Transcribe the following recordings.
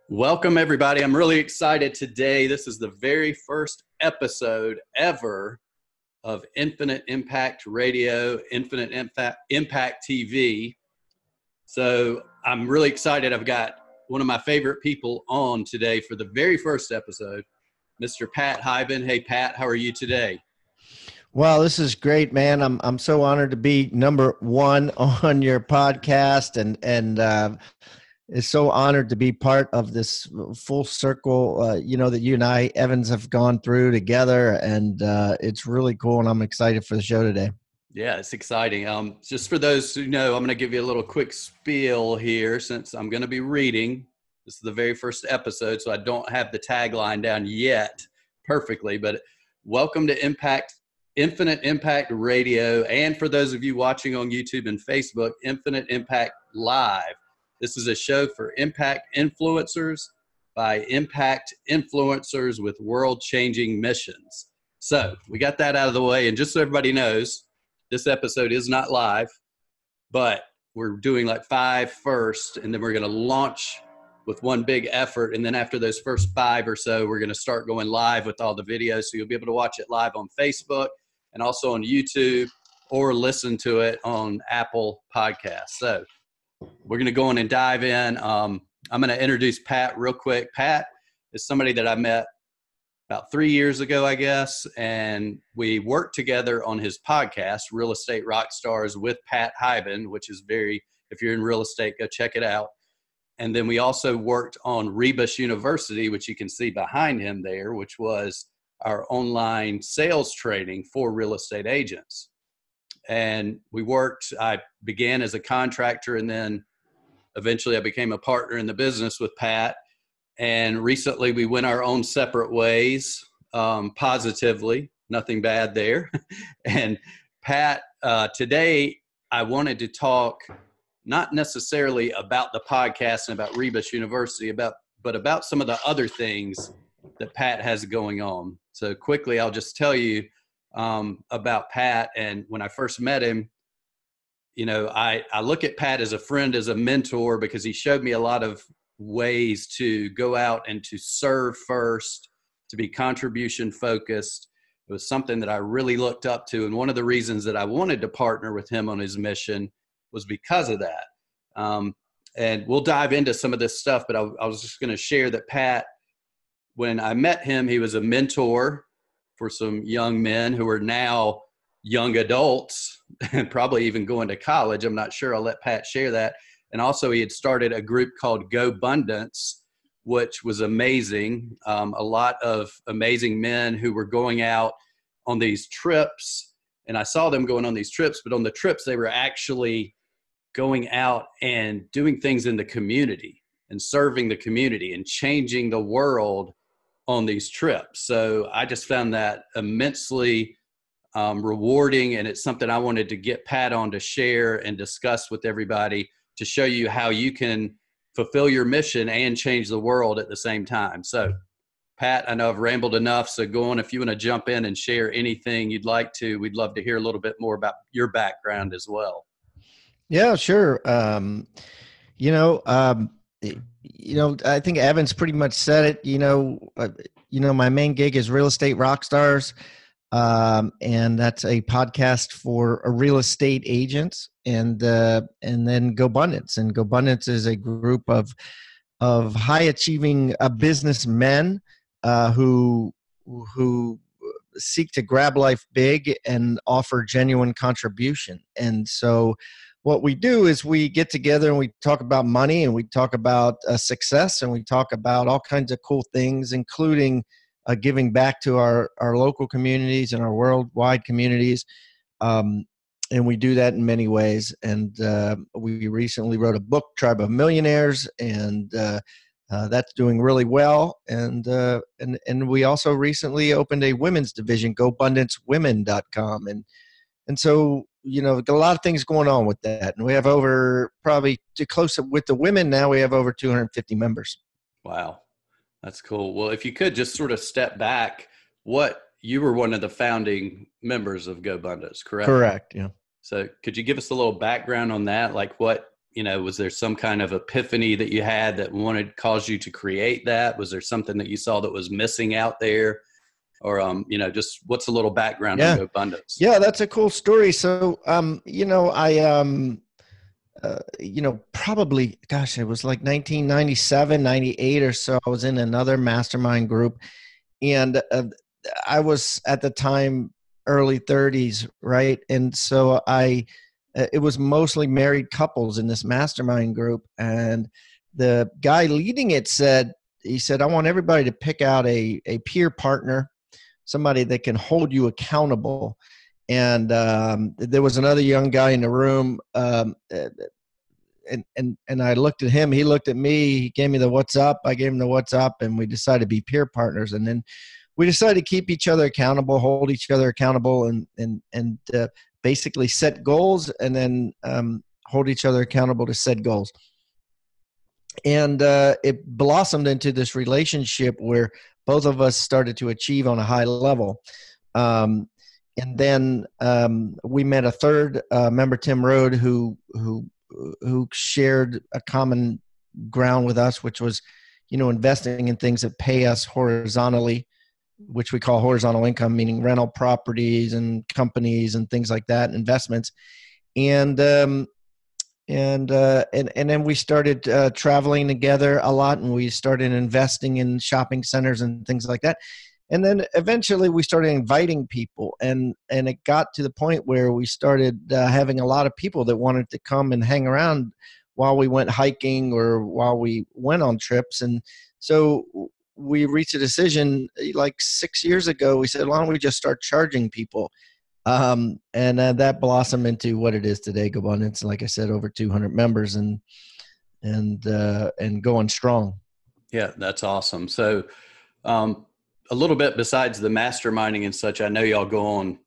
Welcome, everybody. I'm really excited today. This is the very first episode ever of Infinite Impact Radio, Infinite Impact TV. So I'm really excited. I've got one of my favorite people on today for the very first episode, Mr. Pat Hiban. Hey, Pat, how are you today? Well, this is great, man. I'm so honored to be number one on your podcast, and is so honored to be part of this full circle, that you and I, Evans, have gone through together, and it's really cool, and I'm excited for the show today. Yeah, it's exciting. Just for those who know, I'm going to give you a little quick spiel here since I'm going to be reading. This is the very first episode, so I don't have the tagline down yet perfectly, but welcome to Infinite Impact Radio, and for those of you watching on YouTube and Facebook, Infinite Impact Live. This is a show for impact influencers by impact influencers with world-changing missions. So we got that out of the way, and just so everybody knows, this episode is not live, but we're doing like 5 first, and then we're going to launch with one big effort, and then after those first 5 or so, we're going to start going live with all the videos, so you'll be able to watch it live on Facebook and also on YouTube, or listen to it on Apple Podcasts. So we're going to go on and dive in. I'm going to introduce Pat real quick. Pat is somebody that I met about 3 years ago, I guess, and we worked together on his podcast, Real Estate Rockstars with Pat Hiban, which is if you're in real estate, go check it out. And then we also worked on Rebus University, which you can see behind him there, which was our online sales training for real estate agents. And I began as a contractor, and then eventually I became a partner in the business with Pat. And recently we went our own separate ways, positively, nothing bad there. And Pat, today I wanted to talk not necessarily about the podcast and about Rebus University, but about some of the other things that Pat has going on. So quickly, I'll just tell you about Pat. And when I first met him, I look at Pat as a friend, as a mentor, because he showed me a lot of ways to go out and to serve first, to be contribution focused. It was something that I really looked up to. And one of the reasons that I wanted to partner with him on his mission was because of that. And we'll dive into some of this stuff, but I was just going to share that Pat, when I met him, he was a mentor for some young men who are now young adults and probably even going to college. I'm not sure. I'll let Pat share that. And also he had started a group called GoBundance, which was amazing. A lot of amazing men who were going out on these trips, and I saw them going on these trips, but on the trips, they were actually going out and doing things in the community and serving the community and changing the world on these trips. So I just found that immensely rewarding, and it's something I wanted to get Pat on to share and discuss with everybody, to show you how you can fulfill your mission and change the world at the same time. So Pat, I know I've rambled enough, so go on if you want to jump in and share anything you'd like to. We'd love to hear a little bit more about your background as well. Yeah, sure. I think Evans pretty much said it. My main gig is Real Estate Rockstars, and that's a podcast for real estate agents, and then GoBundance. And GoBundance is a group of high achieving businessmen who seek to grab life big and offer genuine contribution. And so what we do is we get together and we talk about money, and we talk about success, and we talk about all kinds of cool things, including giving back to our local communities and our worldwide communities. And we do that in many ways. And we recently wrote a book, Tribe of Millionaires, and that's doing really well. And we also recently opened a women's division, GoBundanceWomen.com. And so, got a lot of things going on with that. And we have over, probably to close with the women now, we have over 250 members. Wow. That's cool. Well, if you could just sort of step back, you were one of the founding members of GoBundance, correct? Correct. Yeah. So could you give us a little background on that? Like what was there some kind of epiphany that you had that caused you to create that? Was there something that you saw that was missing out there? Or, just what's a little background on GoBundance? Yeah, that's a cool story. So, probably, gosh, it was like 1997, 98 or so. I was in another mastermind group, and I was at the time early 30s, right? And so it was mostly married couples in this mastermind group, and the guy leading it said, I want everybody to pick out a peer partner, somebody that can hold you accountable. And there was another young guy in the room, and I looked at him. He looked at me. He gave me the what's up. I gave him the what's up, and we decided to be peer partners. And then we decided to keep each other accountable, hold each other accountable, and basically set goals, and then hold each other accountable to set goals. And it blossomed into this relationship where both of us started to achieve on a high level. And then we met a third member, Tim Rhode, who shared a common ground with us, which was, investing in things that pay us horizontally, which we call horizontal income, meaning rental properties and companies and things like that, investments. And then we started traveling together a lot, and we started investing in shopping centers and things like that. And then eventually we started inviting people, and it got to the point where we started having a lot of people that wanted to come and hang around while we went hiking or while we went on trips. And so we reached a decision like 6 years ago. We said, why don't we just start charging people? And that blossomed into what it is today, GoBundance. Like I said, over 200 members and going strong. Yeah, that's awesome. So, a little bit besides the masterminding and such, I know y'all go on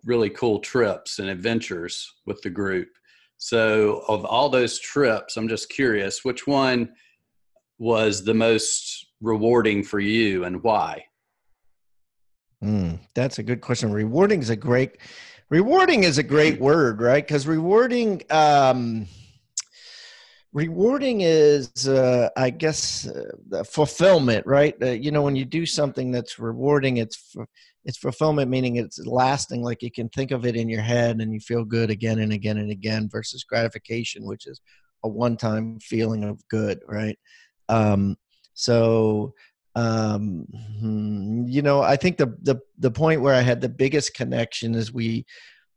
really cool trips and adventures with the group. So of all those trips, I'm just curious, which one was the most rewarding for you and why? That's a good question. Rewarding is a great word, right? Because rewarding is, I guess, the fulfillment, right? When you do something that's rewarding, it's fulfillment, meaning it's lasting. Like you can think of it in your head and you feel good again and again and again, versus gratification, which is a one-time feeling of good, right? I think the point where I had the biggest connection is we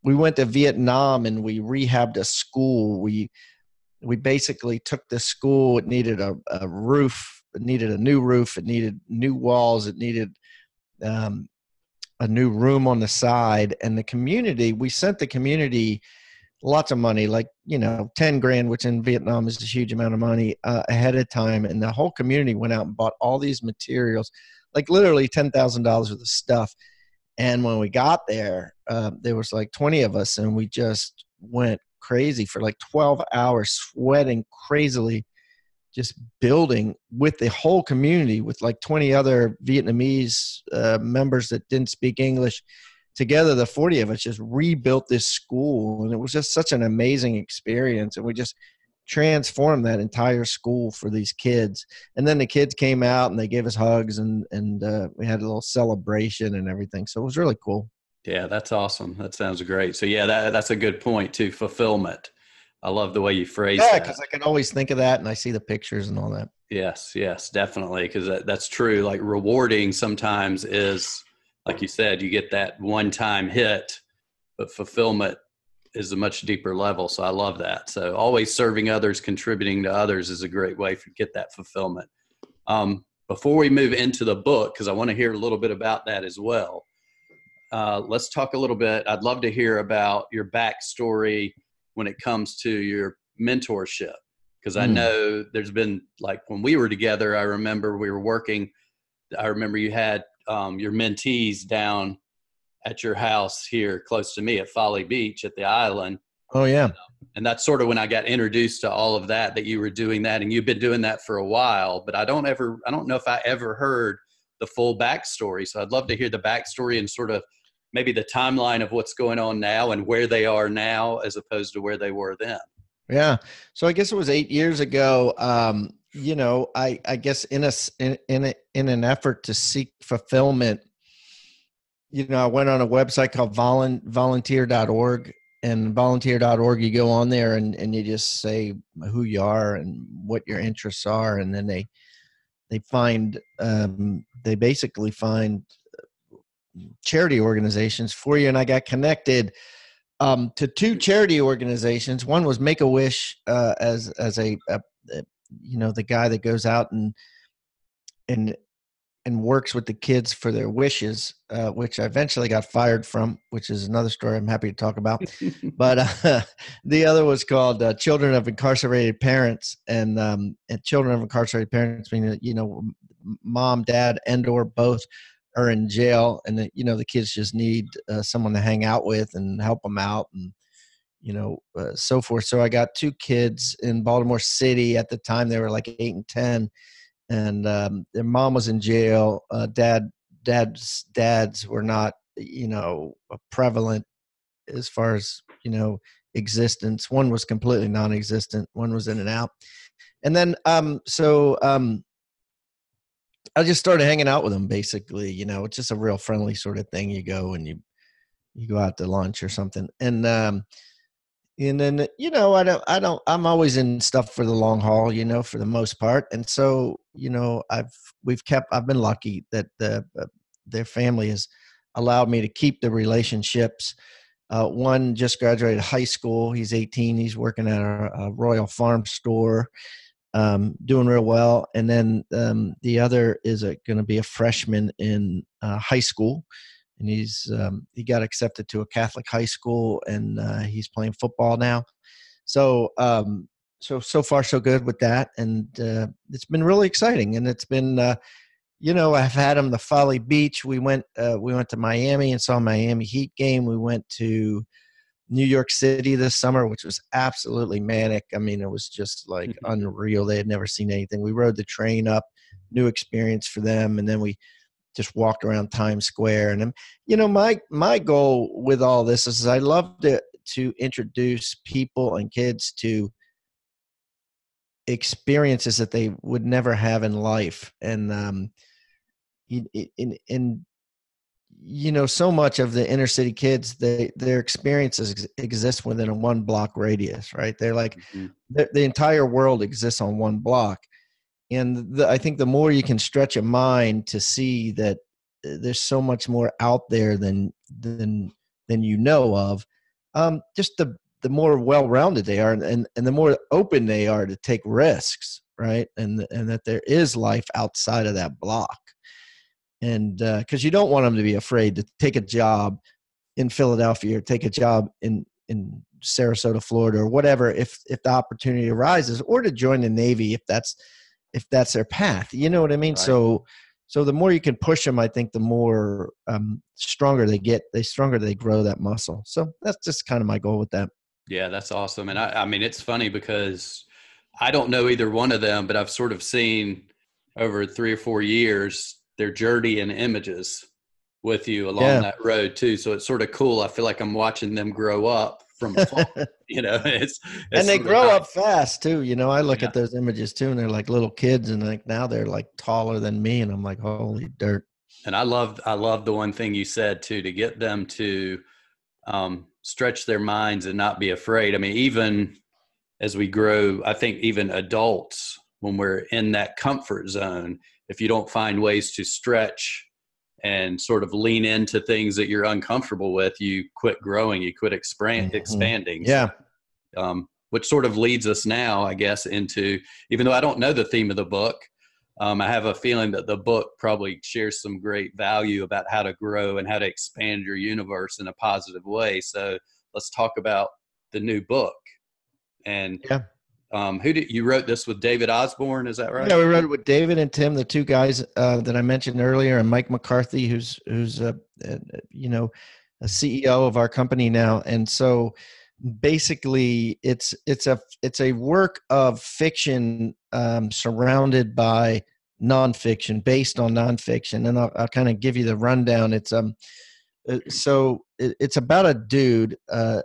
went to Vietnam and we rehabbed a school. We basically took the school. It needed a roof. It needed a new roof. It needed new walls. It needed a new room on the side. And the community, we sent the community lots of money, like, 10 grand, which in Vietnam is a huge amount of money, ahead of time. And the whole community went out and bought all these materials, like literally $10,000 worth of stuff. And when we got there, there was like 20 of us, and we just went crazy for like 12 hours, sweating crazily, just building with the whole community, with like 20 other Vietnamese members that didn't speak English. Together, the 40 of us just rebuilt this school, and it was just such an amazing experience. And we just transformed that entire school for these kids. And then the kids came out and they gave us hugs, and we had a little celebration and everything. So it was really cool. Yeah, that's awesome. That sounds great. So yeah, that's a good point too. Fulfillment. I love the way you phrase that. Yeah, because I can always think of that, and I see the pictures and all that. Yes, definitely. Because that's true. Like rewarding sometimes is, like you said, you get that one-time hit, but fulfillment is a much deeper level. So I love that. So always serving others, contributing to others is a great way to get that fulfillment. Before we move into the book, because I want to hear a little bit about that as well. Let's talk a little bit. I'd love to hear about your backstory when it comes to your mentorship, because I know there's been, like when we were together, I remember we were working. I remember you had your mentees down at your house here close to me at Folly Beach at the island. Oh, yeah. And that's sort of when I got introduced to all of that you were doing that, and you've been doing that for a while, but I don't know if I ever heard the full backstory. So I'd love to hear the backstory and sort of maybe the timeline of what's going on now and where they are now as opposed to where they were then. Yeah. So I guess it was 8 years ago. I guess in an effort to seek fulfillment, I went on a website called volunteer.org, and volunteer.org, you go on there and you just say who you are and what your interests are. And then they basically find charity organizations for you. And I got connected to two charity organizations. One was Make-A-Wish, as the guy that goes out and and works with the kids for their wishes, which I eventually got fired from, which is another story I'm happy to talk about. But the other was called Children of Incarcerated Parents, and children of incarcerated parents mean that mom, dad, and or both are in jail, and the kids just need someone to hang out with and help them out, and so forth. So I got two kids in Baltimore City at the time. They were like 8 and 10, and their mom was in jail. Dads were not, prevalent as far as existence. One was completely non-existent. One was in and out. And then I just started hanging out with them. Basically, it's just a real friendly sort of thing. You go and you go out to lunch or something, and then, I'm always in stuff for the long haul, for the most part. And so, I've been lucky that their family has allowed me to keep the relationships. One just graduated high school. He's 18. He's working at a Royal Farm store, doing real well. And then the other is going to be a freshman in high school. And he got accepted to a Catholic high school, and he's playing football now. So so far so good with that, and it's been really exciting. And it's been I've had him to Folly Beach. We went to Miami and saw a Miami Heat game. We went to New York City this summer, which was absolutely manic. I mean, it was just like unreal. They had never seen anything. We rode the train up, new experience for them, and then we just walked around Times Square. And my goal with all this is I love to introduce people and kids to experiences that they would never have in life. And so much of the inner city kids, their experiences exist within a 1 block radius, right? They're like the entire world exists on 1 block. And I think the more you can stretch a mind to see that there's so much more out there than you know of, just the more well-rounded they are, and the more open they are to take risks, right? And that there is life outside of that block. And because you don't want them to be afraid to take a job in Philadelphia or take a job in Sarasota, Florida, or whatever, if the opportunity arises, or to join the Navy if that's their path. You know what I mean? Right. So the more you can push them, I think the more stronger they get. The stronger they grow that muscle. So that's just kind of my goal with that. Yeah, that's awesome. And I mean, it's funny because I don't know either one of them, but I've sort of seen over 3 or 4 years their journey and images with you along that road too. So it's sort of cool. I feel like I'm watching them grow up from afar. It's and they grow up fast too. I look at those images too, and they're like little kids, and like now they're like taller than me, and I'm like, holy dirt. And I love the one thing you said too, to get them to stretch their minds and not be afraid. I mean, even as we grow, I think even adults, when we're in that comfort zone, if you don't find ways to stretch and sort of lean into things that you're uncomfortable with, you quit growing, you quit expanding. Yeah. So, which sort of leads us now, I guess, into, even though I don't know the theme of the book, I have a feeling that the book probably shares some great value about how to grow and how to expand your universe in a positive way. So let's talk about the new book. And you wrote this with David Osborn, is that right? Yeah, we wrote it with David and Tim, the two guys that I mentioned earlier, and Mike McCarthy, who's a CEO of our company now. And so basically it's a work of fiction surrounded by nonfiction, based on nonfiction. And I'll kind of give you the rundown. It's about a dude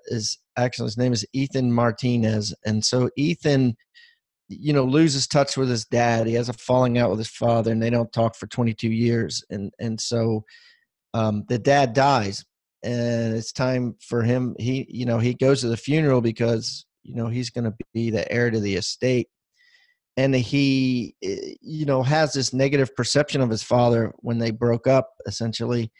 is actually his name is Ethan Martinez. And so Ethan, loses touch with his dad. He has a falling out with his father, and they don't talk for 22 years. And so the dad dies, and it's time for him. He goes to the funeral because, he's going to be the heir to the estate. And he, has this negative perception of his father when they broke up, essentially.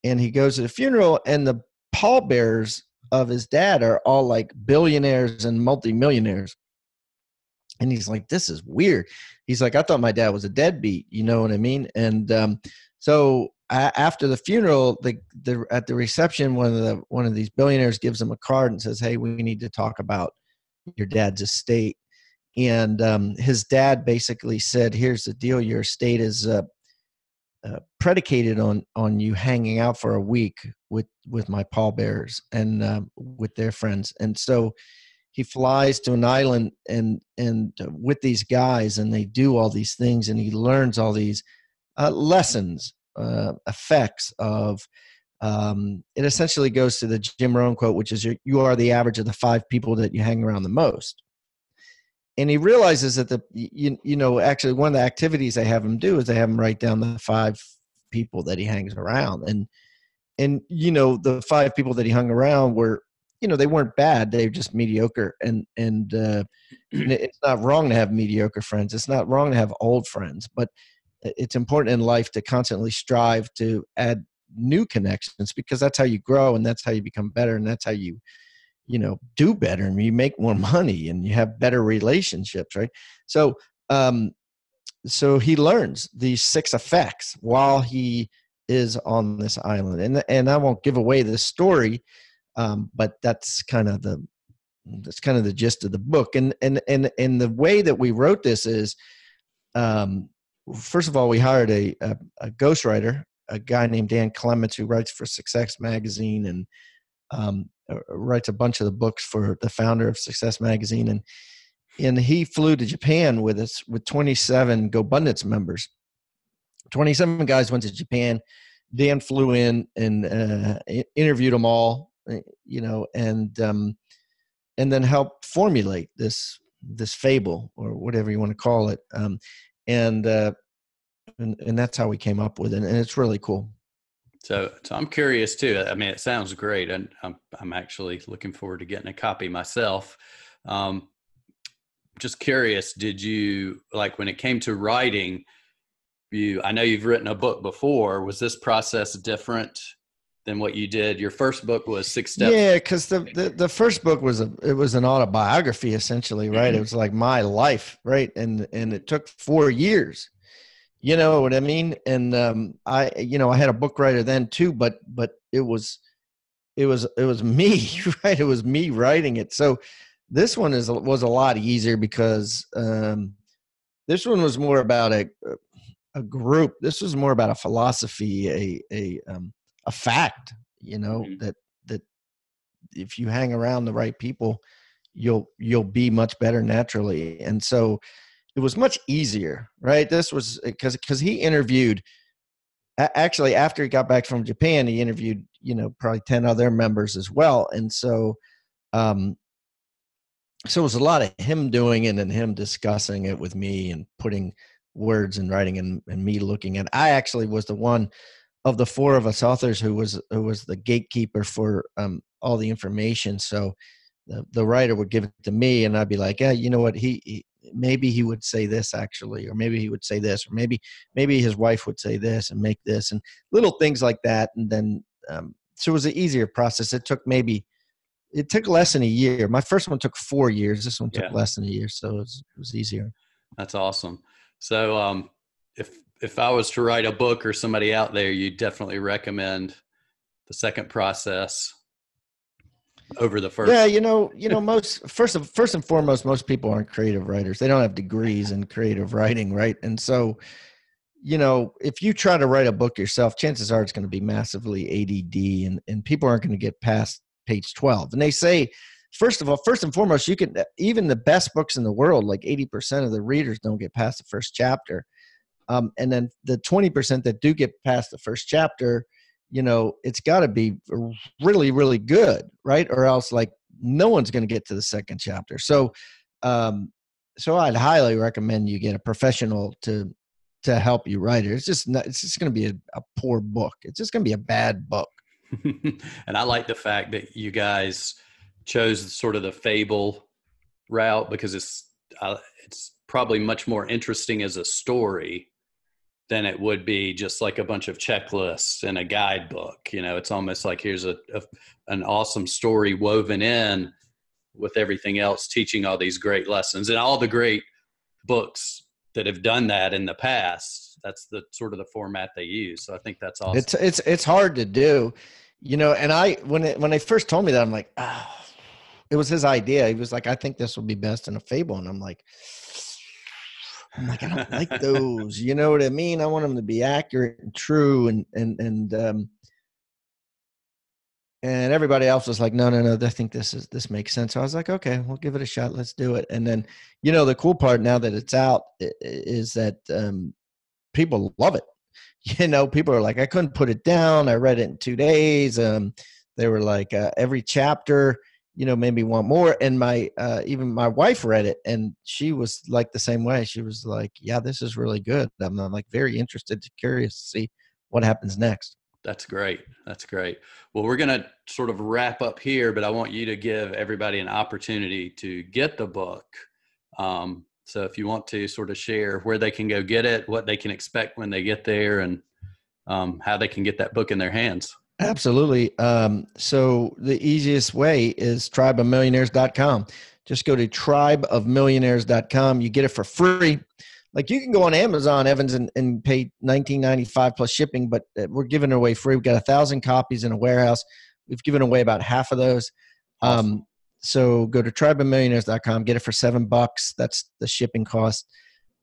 And he goes to the funeral, and the pallbearers of his dad are all like billionaires and multimillionaires. And he's like, this is weird. He's like, I thought my dad was a deadbeat. You know what I mean? And so after the funeral, at the reception, one of these billionaires gives him a card and says, hey, we need to talk about your dad's estate. And his dad basically said, here's the deal. Your estate is predicated on you hanging out for a week with my pallbearers and with their friends. And so he flies to an island and with these guys, and they do all these things, and he learns all these lessons, effects of it. Essentially goes to the Jim Rohn quote, which is you are the average of the 5 people that you hang around the most. And he realizes that actually one of the activities they have him do is they have him write down the 5 people that he hangs around. And the 5 people that he hung around were, they weren't bad. They were just mediocre. And it's not wrong to have mediocre friends. It's not wrong to have old friends, but it's important in life to constantly strive to add new connections, because that's how you grow, and that's how you become better, and that's how you do better, and you make more money, and you have better relationships, right? So, so he learns these 6 effects while he is on this island, and I won't give away the story, but that's kind of the gist of the book. And the way that we wrote this is, first of all, we hired a ghostwriter, a guy named Dan Clements, who writes for Success Magazine and writes a bunch of the books for the founder of Success Magazine. And he flew to Japan with us with 27 GoBundance members. 27 guys went to Japan. Dan flew in and interviewed them all, and then helped formulate this fable, or whatever you want to call it. And that's how we came up with it. And it's really cool. So I'm curious too. I mean, it sounds great, and I'm actually looking forward to getting a copy myself. Just curious, did you, like, when it came to writing, I know you've written a book before. Was this process different than what you did? Your first book was 6 Steps. Yeah, because the first book was an autobiography, essentially, right? Mm-hmm. It was like my life, right? And it took 4 years. You know what I mean? And I had a book writer then too, but it was me, right? It was me writing it. So this one was a lot easier because this one was more about a group. This was more about a philosophy, a fact, mm-hmm. that if you hang around the right people, you'll be much better naturally. And so it was much easier, right? This was because he interviewed, actually after he got back from Japan, he interviewed, probably 10 other members as well. And so, so it was a lot of him doing it and him discussing it with me and putting words in writing and me looking at it. I actually was the one of the 4 of us authors who was the gatekeeper for all the information. So the writer would give it to me, and I'd be like, yeah, you know what, maybe he would say this actually, or maybe he would say this, or maybe his wife would say this and make this, and little things like that. And then, so it was an easier process. It took less than a year. My first one took 4 years. This one took less than a year. So it was easier. That's awesome. So, if I was to write a book, or somebody out there, you definitely recommend the second process over the first. Yeah, most first and foremost, most people aren't creative writers. They don't have degrees in creative writing, right? And so, if you try to write a book yourself, chances are it's going to be massively ADD, and people aren't going to get past page 12. And they say, first and foremost, you can, even the best books in the world, like 80% of the readers don't get past the first chapter. And then the 20% that do get past the first chapter, it's got to be really, really good, right? Or else, like, no one's going to get to the second chapter. So, so I'd highly recommend you get a professional to help you write it. It's just going to be a poor book. It's just going to be a bad book. And I like the fact that you guys chose sort of the fable route, because it's probably much more interesting as a story than it would be just like a bunch of checklists in a guidebook. You know, it's almost like here's an awesome story woven in with everything else, teaching all these great lessons, and all the great books that have done that in the past. That's the sort of the format they use. So I think that's awesome. It's hard to do, you know. And when they first told me that, I'm like, it was his idea. He was like, I think this will be best in a fable. And I'm like, I don't like those. You know what I mean? I want them to be accurate and true. And everybody else was like, no, I think this makes sense. So I was like, okay, we'll give it a shot. Let's do it. And then, you know, the cool part now that it's out is that people love it. You know, people are like, I couldn't put it down. I read it in 2 days. They were like, every chapter, you know, made me want more. And even my wife read it, and she was like the same way. She was like, yeah, this is really good. I'm like very interested, curious to see what happens next. That's great. That's great. Well, we're going to sort of wrap up here, but I want you to give everybody an opportunity to get the book. So if you want to sort of share where they can go get it, what they can expect when they get there, and how they can get that book in their hands. Absolutely. So the easiest way is tribeofmillionaires.com. Just go to tribeofmillionaires.com. You get it for free. Like, you can go on Amazon, Evans, and pay $19.95 plus shipping, but we're giving it away free. We've got 1,000 copies in a warehouse. We've given away about half of those. Awesome. So go to tribeofmillionaires.com, get it for $7. That's the shipping cost.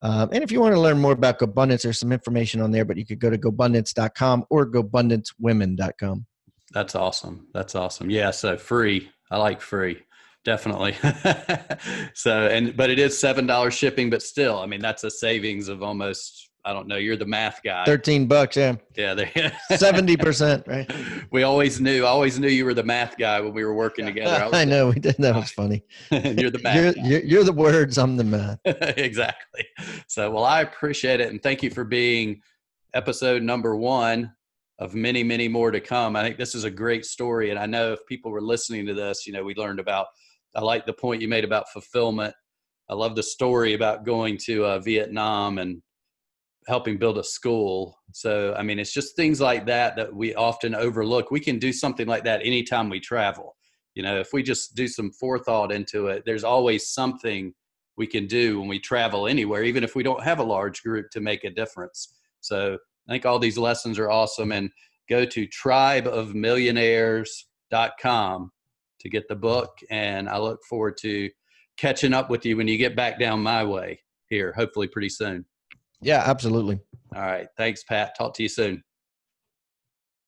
And if you want to learn more about GoBundance, there's some information on there, but you could go to GoBundance.com or GoBundanceWomen.com. That's awesome. That's awesome. Yeah. So free. I like free. Definitely. But it is $7 shipping, but still, I mean, that's a savings of almost, I don't know, you're the math guy. $13. Yeah. Yeah. 70%, right? I always knew you were the math guy when we were working together. I know we did. That was funny. You're the math guy. You're the words. I'm the math. Exactly. So, well, I appreciate it. And thank you for being episode number 1 of many, many more to come. I think this is a great story. And I know if people were listening to this, you know, we learned about, I like the point you made about fulfillment. I love the story about going to Vietnam and helping build a school. So, I mean, it's just things like that we often overlook. We can do something like that anytime we travel. You know, if we just do some forethought into it, there's always something we can do when we travel anywhere, even if we don't have a large group, to make a difference. So I think all these lessons are awesome. And go to tribeofmillionaires.com to get the book. And I look forward to catching up with you when you get back down my way here, hopefully pretty soon. Yeah, absolutely. All right. Thanks, Pat. Talk to you soon.